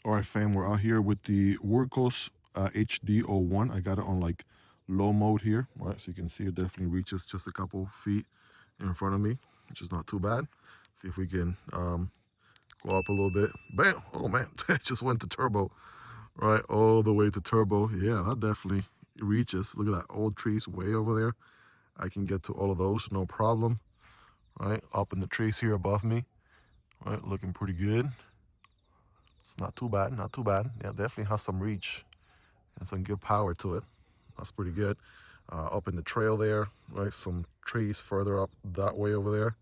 All right, fam, we're out here with the Wurkkos HD01. I got it on like low mode here. All right, so you can see it definitely reaches just a couple feet in front of me, which is not too bad. See if we can go up a little bit. Bam! Oh man, it just went to turbo, right? All the way to turbo. Yeah, that definitely reaches. Look at that old trees way over there. I can get to all of those, no problem. Right, up in the trees here above me. Right, looking pretty good. It's not too bad, not too bad. Yeah, definitely has some reach and some good power to it. That's pretty good. Up in the trail there, right? Some trees further up that way over there.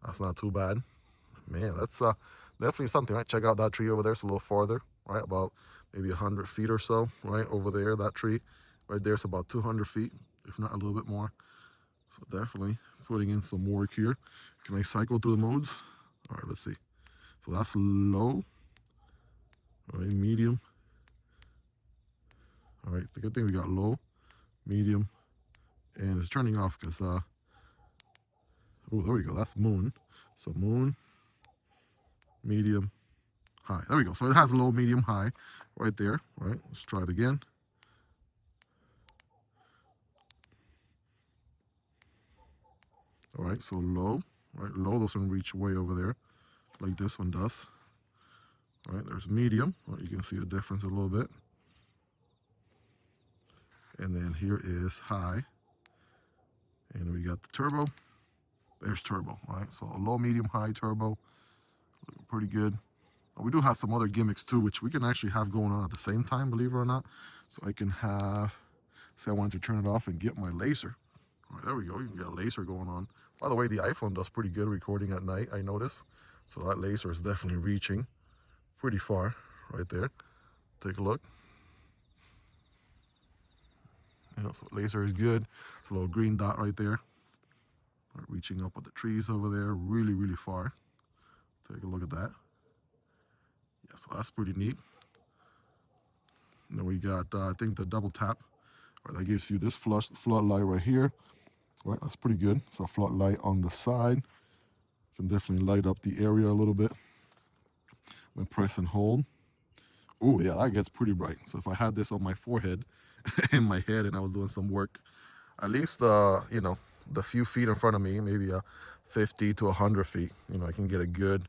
That's not too bad. Man, that's definitely something, right? Check out that tree over there. It's a little farther, right? About maybe 100 feet or so, right? Over there, that tree right there is about 200 feet, if not a little bit more. So definitely putting in some work here. Can I cycle through the modes? All right, let's see. So that's low. All right, medium. All right, the good thing we got low, medium, and it's turning off because, oh, there we go. That's moon. So moon, medium, high. There we go. So it has low, medium, high right there. Right, let's try it again. All right, so low, right? Low doesn't reach way over there like this one does. All right, there's medium. Right, you can see the difference a little bit. And then here is high. And we got the turbo. There's turbo, right? So low, medium, high, turbo. Looking pretty good. We do have some other gimmicks too, which we can actually have going on at the same time, believe it or not. So I can have, say I wanted to turn it off and get my laser. All right, there we go. You can get a laser going on. By the way, the iPhone does pretty good recording at night, I notice. So that laser is definitely reaching pretty far right there. Take a look. You know, so laser is good. It's a little green dot right there. Right, reaching up at the trees over there, really, really far. Take a look at that. Yeah, so that's pretty neat. And then we got, I think, the double tap. Right, that gives you this floodlight right here. Right, that's pretty good. So floodlight on the side. Can definitely light up the area a little bit. Then press and hold. Oh yeah, that gets pretty bright. So if I had this on my forehead, in my head, and I was doing some work, at least you know, the few feet in front of me, maybe 50 to 100 feet, you know, I can get a good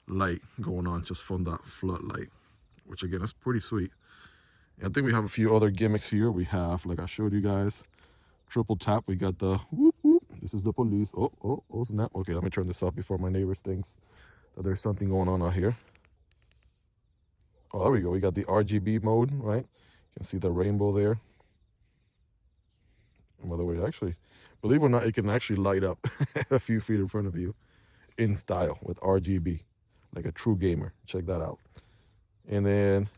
light going on just from that floodlight, which again is pretty sweet. And I think we have a few other gimmicks here. We have, like I showed you guys, triple tap. We got the whoop whoop. This is the police. Oh snap. Okay, let me turn this off before my neighbors thinks that there's something going on out here. Oh, there we go. We got the RGB mode, right? You can see the rainbow there. And by the way, actually, believe it or not, it can actually light up a few feet in front of you in style with RGB, like a true gamer. Check that out. And then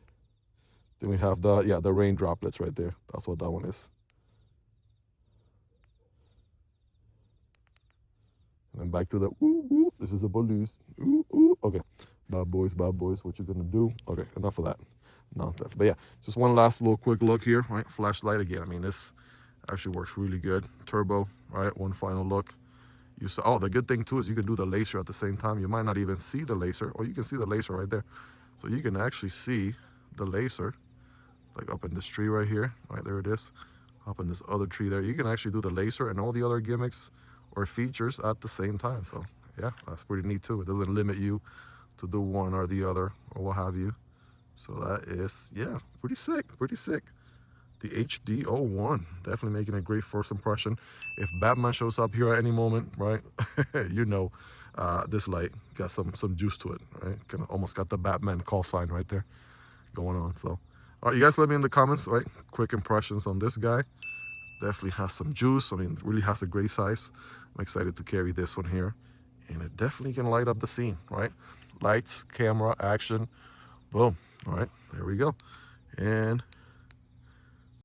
we have the, yeah, the rain droplets right there. That's what that one is. And then back to the ooh, ooh. This is the police. Ooh, ooh. Okay. Bad boys, what you gonna do? Okay, enough of that nonsense. But yeah, just one last little quick look here, right? Flashlight again. I mean, this actually works really good. Turbo, right? One final look. You saw, oh, the good thing too is you can do the laser at the same time. You might not even see the laser, or you can see the laser right there. So you can actually see the laser, like up in this tree right here, right there it is. Up in this other tree there. You can actually do the laser and all the other gimmicks or features at the same time. So yeah, that's pretty neat too. It doesn't limit you to do one or the other or what have you. So that is, yeah, pretty sick, pretty sick. The HD01, definitely making a great first impression. If Batman shows up here at any moment, right, you know, this light got some juice to it, right? Kind of almost got the Batman call sign right there going on. So, all right, you guys let me in the comments, right? Quick impressions on this guy. Definitely has some juice. I mean, really has a great size. I'm excited to carry this one here. And it definitely can light up the scene, right? Lights, camera, action, boom. All right, there we go. And